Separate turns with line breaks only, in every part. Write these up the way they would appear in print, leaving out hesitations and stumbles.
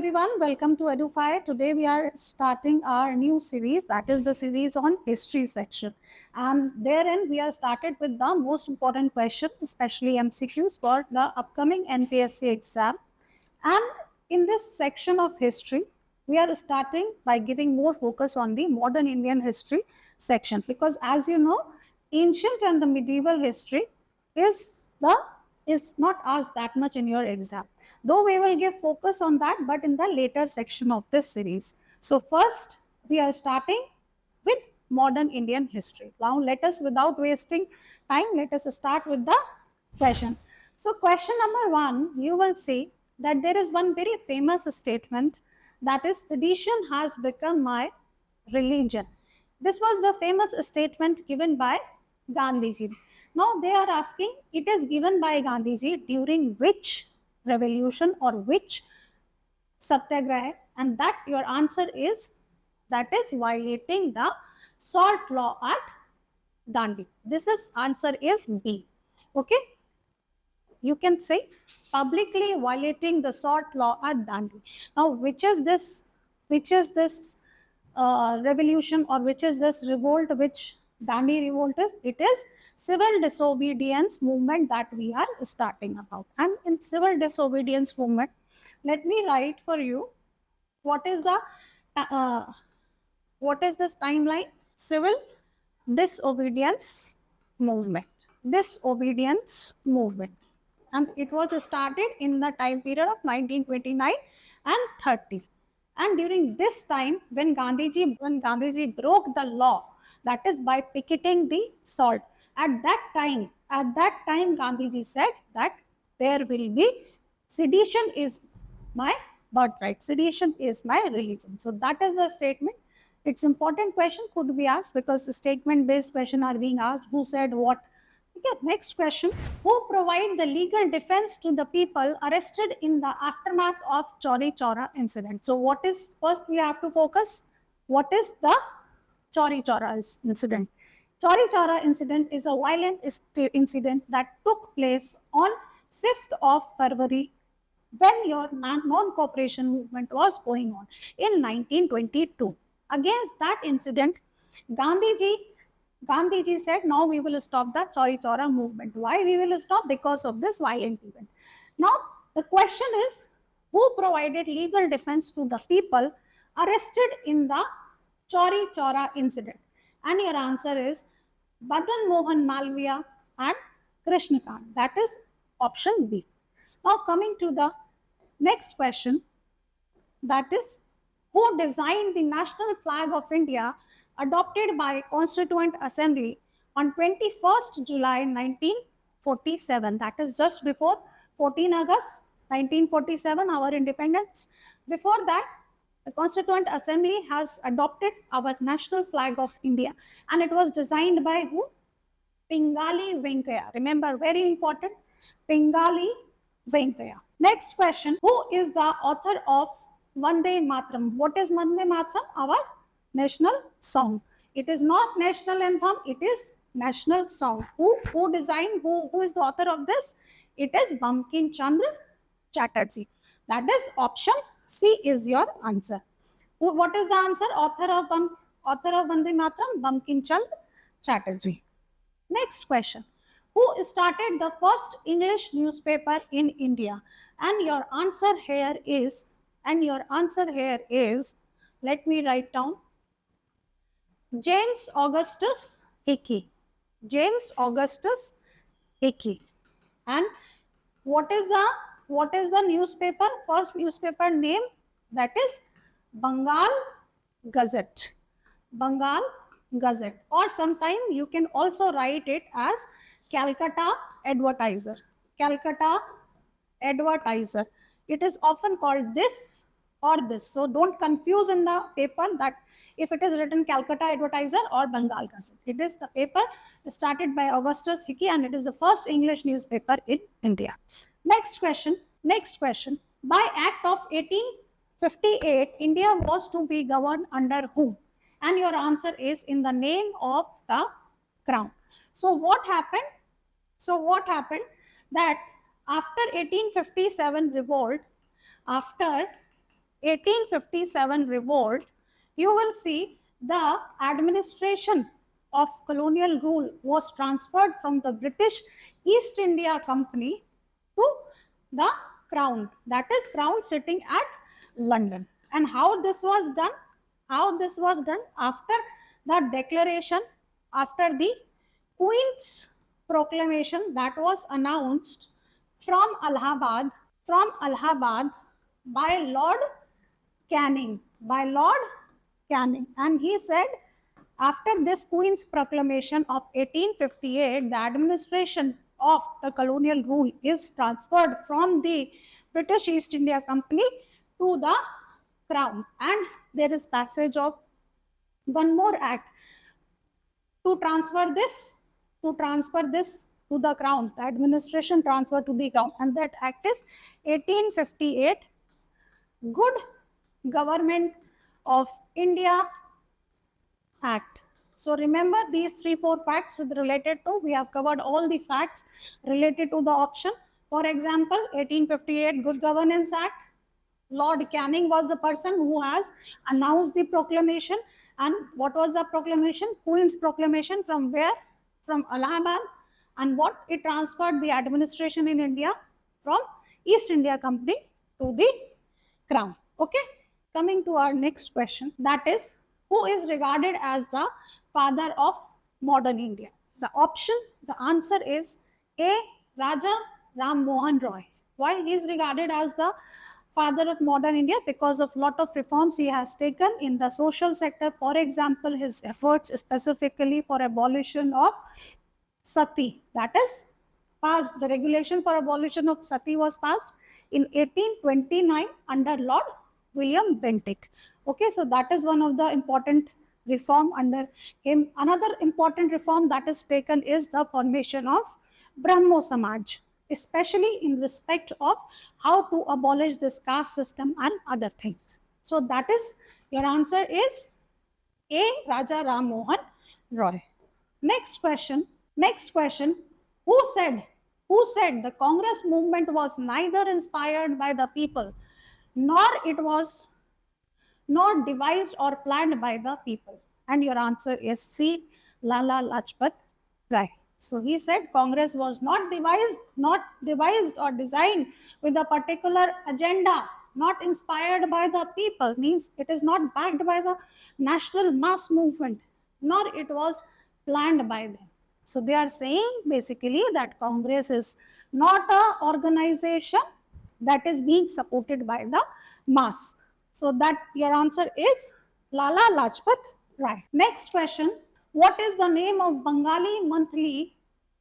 everyone, welcome to Edufy. Today we are starting our new series, that is the series on history section. And therein we are started with the most important question, especially MCQs for the upcoming NPSC exam. And in this section of history, we are starting by giving more focus on the modern Indian history section, because as you know, ancient and the medieval history is not asked that much in your exam, though we will give focus on that, but in the later section of this series. So first we are starting with modern Indian history. Now let us, without wasting time, let us start with the question. So question number 1, you will see that there is one very famous statement, that is, sedition has become my religion. This was the famous statement given by Gandhiji. Now they are asking, it is given by Gandhiji during which revolution or which satyagraha, and that your answer is, that is violating the salt law at Dandi. This is answer is B. Okay, you can say publicly violating the salt law at Dandi. Now, which is this? Which is this revolution, or which is this revolt? Which Dandi revolt is? It is civil disobedience movement that we are starting about. And in civil disobedience movement, let me write for you what is the what is this timeline? Civil disobedience movement. Disobedience movement. And it was started in the time period of 1929 and 30. And during this time, when Gandhiji broke the law, that is by picketing the salt, at that time Gandhiji said that there will be sedition is my birthright, sedition is my religion. So that is the statement. It's important question could be asked, because the statement based question are being asked. Who said what? Okay, next question. Who provide the legal defense to the people arrested in the aftermath of Chauri Chaura incident? So what is, first we have to focus, what is the Chauri Chaura incident? Chauri Chaura incident is a violent incident that took place on 5th of February, when your non-cooperation movement was going on in 1922. Against that incident, Gandhiji said, now we will stop the Chauri Chaura movement. Why we will stop? Because of this violent event. Now, the question is, who provided legal defense to the people arrested in the Chauri Chaura incident? And your answer is Madan Mohan Malviya and Krishnakant. That is option B. Now, coming to the next question, that is, who designed the national flag of India adopted by Constituent Assembly on 21st July 1947. That is just before 14 August 1947, our independence. Before that, the Constituent Assembly has adopted our national flag of India, and it was designed by who? Pingali Venkaya. Remember, very important, Pingali Venkaya. Next question, who is the author of Vande Mataram? What is Vande Mataram? Our national song. It is not national anthem, it is national song. Who designed, who is the author of this? It is Bankim Chandra Chatterjee. That is option C is your answer. What is the answer? Author of Vande Mataram, Bankim Chandra Chatterjee. Next question. Who started the first English newspaper in India? And your answer here is, let me write down, James Augustus Hickey. James Augustus Hickey. And what is the newspaper? First newspaper name, that is Bengal Gazette. Bengal Gazette, or sometime you can also write it as Calcutta Advertiser. Calcutta Advertiser. It is often called this or this. So don't confuse in the paper that if it is written Calcutta Advertiser or Bengal Gazette. It is the paper started by Augustus Hickey, and it is the first English newspaper in India. Next question. By Act of 1858, India was to be governed under whom? And your answer is in the name of the crown. So what happened? That after 1857 revolt, after 1857 revolt, you will see the administration of colonial rule was transferred from the British East India Company to the crown, that is crown sitting at London. And how this was done? How this was done? After the declaration, after the Queen's proclamation that was announced from Allahabad by Lord Canning, and he said after this Queen's proclamation of 1858, the administration of the colonial rule is transferred from the British East India Company to the Crown, and there is passage of one more act to transfer this to the Crown, the administration transfer to the Crown, and that act is 1858 Good Government of India Act. So remember these 3-4 facts with related to, we have covered all the facts related to the option. For example, 1858 Good Governance Act, Lord Canning was the person who has announced the proclamation. And what was the proclamation? Queen's proclamation. From where? From Allahabad. And what? It transferred the administration in India from East India Company to the Crown. Okay. Coming to our next question, that is, who is regarded as the father of modern India? The option, the answer is A. Raja Ram Mohan Roy. Why he is regarded as the father of modern India? Because of lot of reforms he has taken in the social sector. For example, his efforts specifically for abolition of sati, that is passed, the regulation for abolition of sati was passed in 1829 under Lord William Bentinck. Okay, so that is one of the important reform under him. Another important reform that is taken is the formation of Brahmo Samaj, especially in respect of how to abolish this caste system and other things. So that is, your answer is A. Raja Ram Mohan Roy. Next question, who said the Congress movement was neither inspired by the people nor devised or planned by the people? And your answer is C. Lala Lajpat Rai. So he said Congress was not devised or designed with a particular agenda, not inspired by the people, means it is not backed by the national mass movement, nor it was planned by them. So they are saying basically that Congress is not an organization that is being supported by the mass. So that your answer is Lala Lajpat Rai. Next question, what is the name of Bengali monthly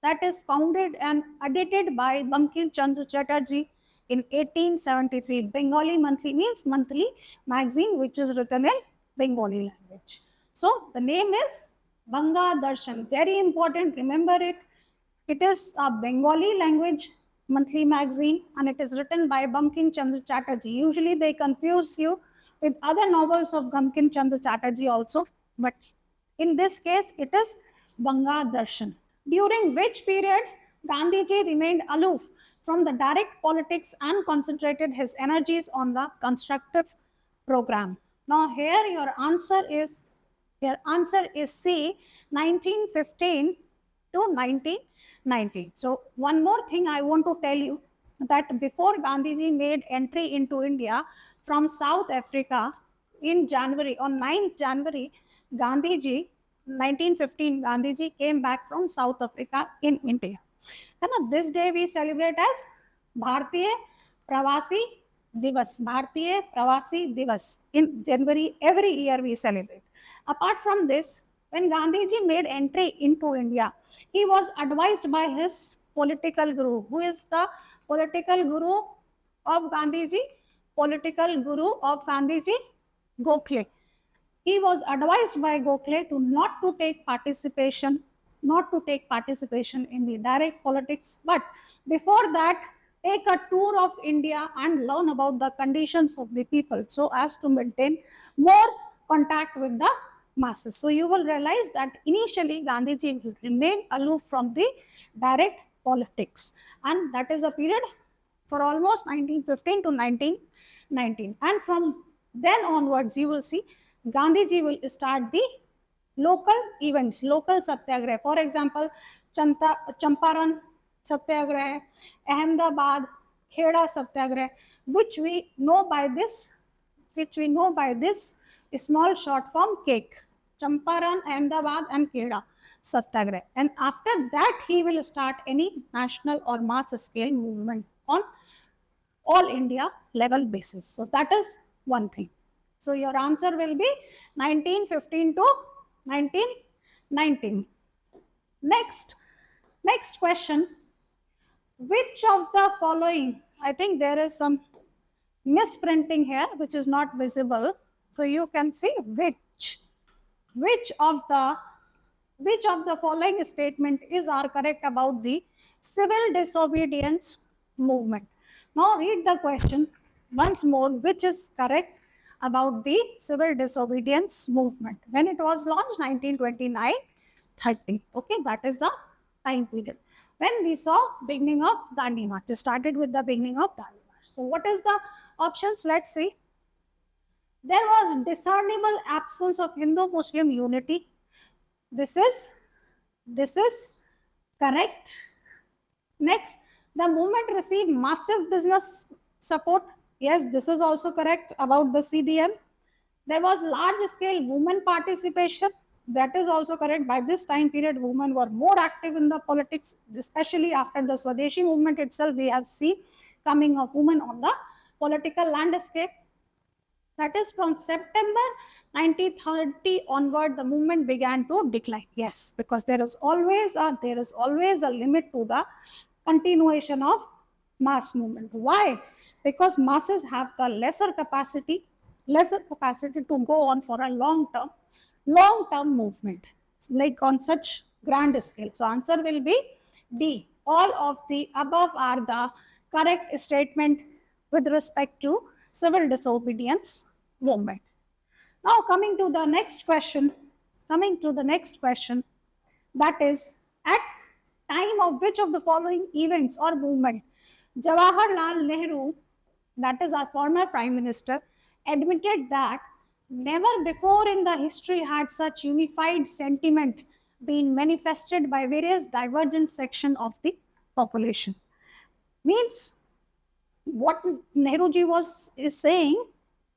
that is founded and edited by Bankim Chandra Chatterjee in 1873? Bengali monthly means monthly magazine which is written in Bengali language. So the name is Banga Darshan. Very important, remember it. It is a Bengali language monthly magazine and it is written by Bankim Chandra Chatterjee. Usually they confuse you with other novels of Bankim Chandra Chatterjee also, but in this case it is Banga Darshan. During which period Gandhiji remained aloof from the direct politics and concentrated his energies on the constructive program? Now here your answer is C, 1915 to 1990. So one more thing I want to tell you, that before Gandhiji made entry into India from South Africa in January, on 9th January, Gandhiji, 1915, Gandhiji came back from South Africa in India. And this day we celebrate as Bharatiya Pravasi Divas. Bharatiya Pravasi Divas. In January, every year we celebrate. Apart from this, when Gandhiji made entry into India, he was advised by his political guru. Who is the political guru of Gandhiji? Political guru of Gandhiji, Gokhale. He was advised by Gokhale to not to take participation in the direct politics, but before that, take a tour of India and learn about the conditions of the people so as to maintain more contact with the masses. So you will realize that initially Gandhiji will remain aloof from the direct politics, and that is a period for almost 1915 to 1919. And from Then onwards, you will see Gandhiji will start the local events, local satyagraha. For example, Champaran satyagraha, Ahmedabad, Kheda satyagraha, which we know by this, small short form cake. Champaran, Ahmedabad, and Kheda satyagraha. And after that, he will start any national or mass scale movement on all India level basis. So that is one thing. So your answer will be 1915 to 1919. Next question. Which of the following, I think there is some misprinting here which is not visible. So you can see which of the following statement is are correct about the civil disobedience movement. Now read the question once more, which is correct about the civil disobedience movement. When it was launched, 1929-30. Okay, that is the time period. When we saw beginning of Dandi March, it started with the beginning of Dandi March. So what is the options? Let's see. There was discernible absence of Hindu-Muslim unity. This is correct. Next, the movement received massive business support. Yes, this is also correct about the CDM. There was large-scale women participation. That is also correct. By this time period, women were more active in the politics, especially after the Swadeshi movement itself. We have seen coming of women on the political landscape. That is from September 1930 onward, the movement began to decline. Yes, because there is always a limit to the continuation of mass movement. Why? Because masses have the lesser capacity to go on for a long term movement, like on such grand scale. So answer will be D. All of the above are the correct statement with respect to civil disobedience movement. Now coming to the next question, that is, at time of which of the following events or movement Jawaharlal Nehru, that is our former prime minister, admitted that never before in the history had such unified sentiment been manifested by various divergent section of the population. Means what Nehruji is saying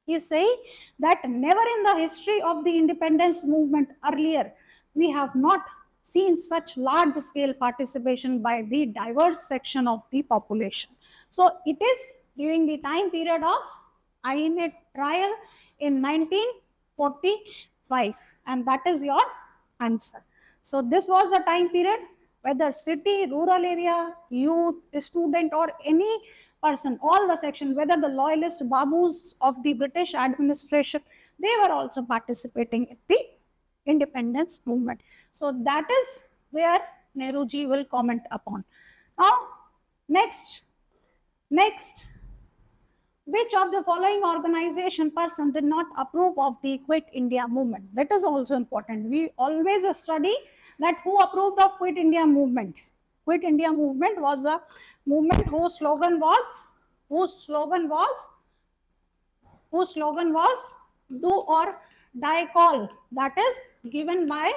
that never in the history of the independence movement earlier we have not seen such large scale participation by the diverse section of the population. So it is during the time period of INA trial in 1945, and that is your answer. So this was the time period, whether city, rural area, youth, student, or any person, all the section, whether the loyalist babus of the British administration, they were also participating in the independence movement. So that is where Nehruji will comment upon. Now, next, which of the following organization person did not approve of the Quit India movement? That is also important. We always study that who approved of Quit India movement. Quit India movement was the movement whose slogan was do or die call. That is given by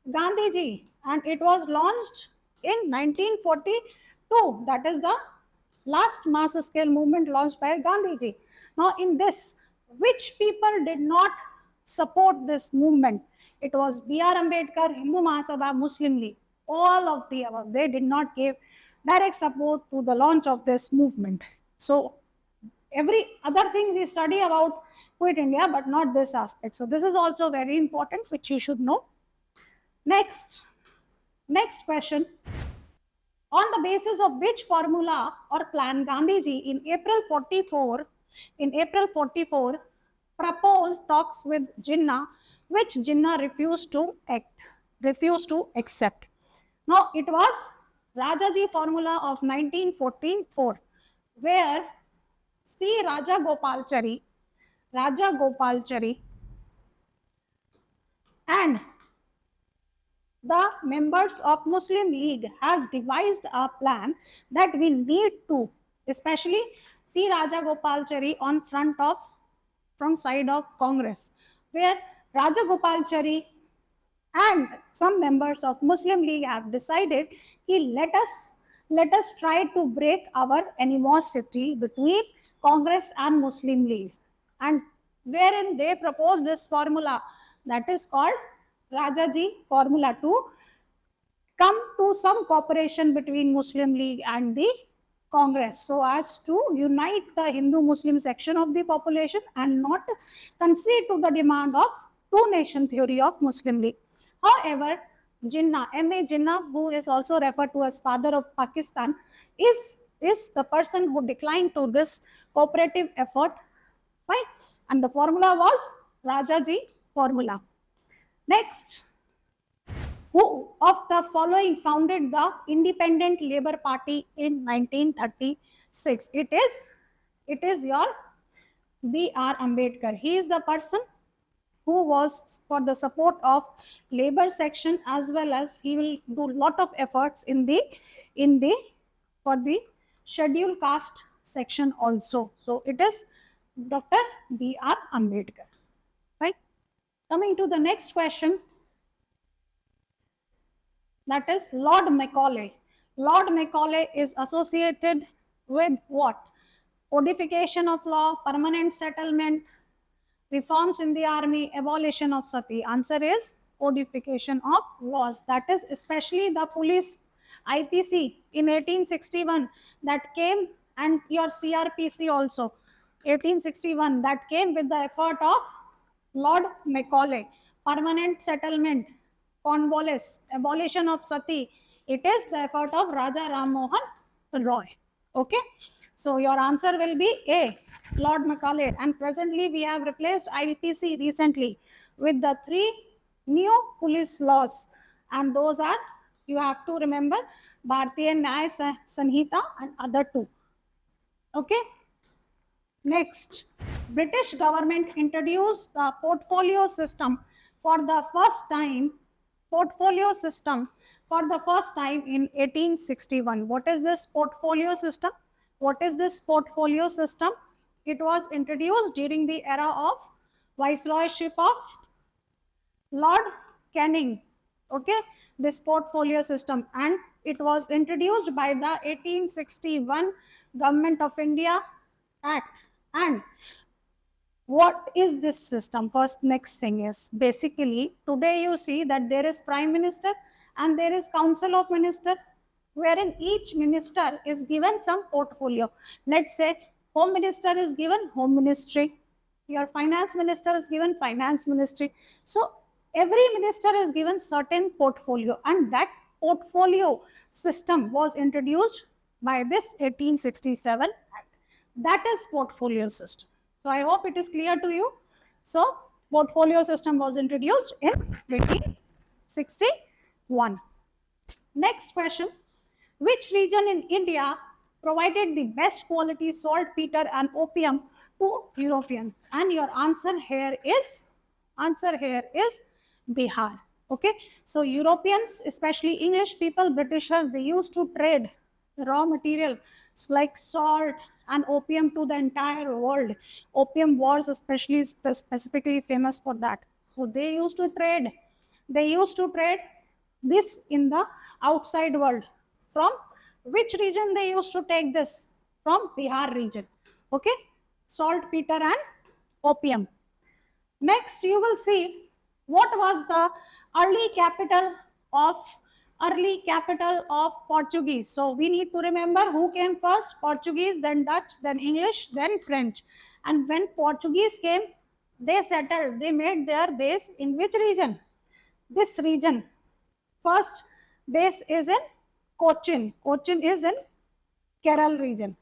Gandhiji, and it was launched in 1942. That is the last mass scale movement launched by Gandhiji. Now in this, which people did not support this movement? It was B.R. Ambedkar, Hindu Mahasabha, Muslim League. All of the above. They did not give direct support to the launch of this movement. So every other thing we study about Quit India, but not this aspect. So this is also very important, which you should know. Next question. On the basis of which formula or plan Gandhiji in April 44 proposed talks with Jinnah, which Jinnah refused to accept. Now it was Rajaji formula of 1944, where C. Raja Gopalachari and the members of Muslim League has devised a plan that we need to, especially C. Raja Gopalachari on front of from side of Congress, where Rajagopalachari and some members of Muslim League have decided कि let us try to break our animosity between Congress and Muslim League, and wherein they propose this formula that is called Rajaji formula to come to some cooperation between Muslim League and the Congress so as to unite the Hindu Muslim section of the population and not concede to the demand of two nation theory of Muslim League. However, Jinnah, M.A. Jinnah, who is also referred to as father of Pakistan, is the person who declined to this cooperative effort. Fine. And the formula was Rajaji formula. Next, who of the following founded the Independent Labour Party in 1936? It is your B.R. Ambedkar. He is the person who was for the support of labor section, as well as he will do lot of efforts in the for the scheduled caste section also. So it is Dr. B.R. Ambedkar. Right. Coming to the next question, that is Lord Macaulay. Lord Macaulay is associated with what? Codification of law, permanent settlement, reforms in the army, abolition of sati. Answer is codification of laws. That is especially the police IPC in 1861 that came, and your CRPC also 1861 that came with the effort of Lord Macaulay. Permanent settlement, Cornwallis, abolition of sati. It is the effort of Raja Ram Mohan Roy. Okay. So your answer will be A, Lord Macaulay. And presently we have replaced IPC recently with the 3 new police laws. And those are, you have to remember, Bharatiya Nyaya Sanhita and other 2. Okay. Next, British government introduced the portfolio system for the first time. Portfolio system for the first time in 1861. What is this portfolio system? What is this portfolio system? It was introduced during the era of viceroyship of Lord Canning. Okay, this portfolio system, and it was introduced by the 1861 Government of India Act. And what is this system? First, next thing is basically today you see that there is Prime Minister and there is Council of Minister, wherein each minister is given some portfolio. Let's say Home Minister is given Home Ministry, your Finance Minister is given Finance Ministry. So every minister is given certain portfolio, and that portfolio system was introduced by this 1867 Act. That is portfolio system. So I hope it is clear to you. So portfolio system was introduced in 1861. Next question, which region in India provided the best quality saltpeter and opium to Europeans? And your answer here is Bihar. Okay, so Europeans, especially English people, Britishers, they used to trade raw material like salt and opium to the entire world. Opium wars especially specifically famous for that. So they used to trade this in the outside world. From which region they used to take this? From Bihar region. Okay, saltpeter and opium. Next, you will see what was the early capital of Portuguese. So we need to remember who came first: Portuguese, then Dutch, then English, then French. And when Portuguese came, they settled, they made their base in which region? This region. First base is in Cochin. Cochin is in Kerala region.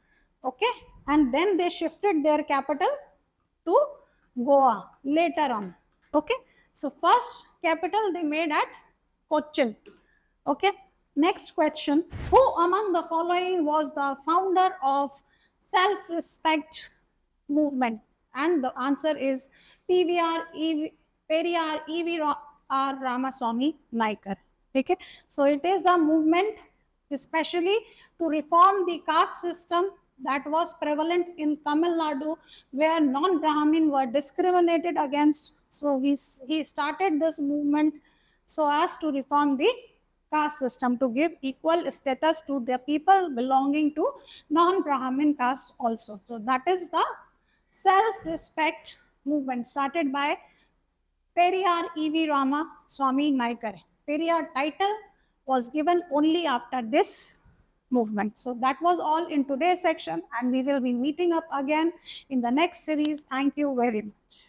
Okay, and then they shifted their capital to Goa later on. Okay, so first capital they made at Cochin. Okay, next question, who among the following was the founder of self-respect movement? And the answer is Periyar E.V. R. Ramaswamy Naikar. Okay, so it is a movement especially to reform the caste system that was prevalent in Tamil Nadu, where non-Brahmin were discriminated against. So he started this movement so as to reform the caste system, to give equal status to the people belonging to non-Brahmin caste also. So that is the self-respect movement started by Periyar E.V. Rama Swami Naikar. Periyar title was given only after this movement. So that was all in today's section, and we will be meeting up again in the next series. Thank you very much.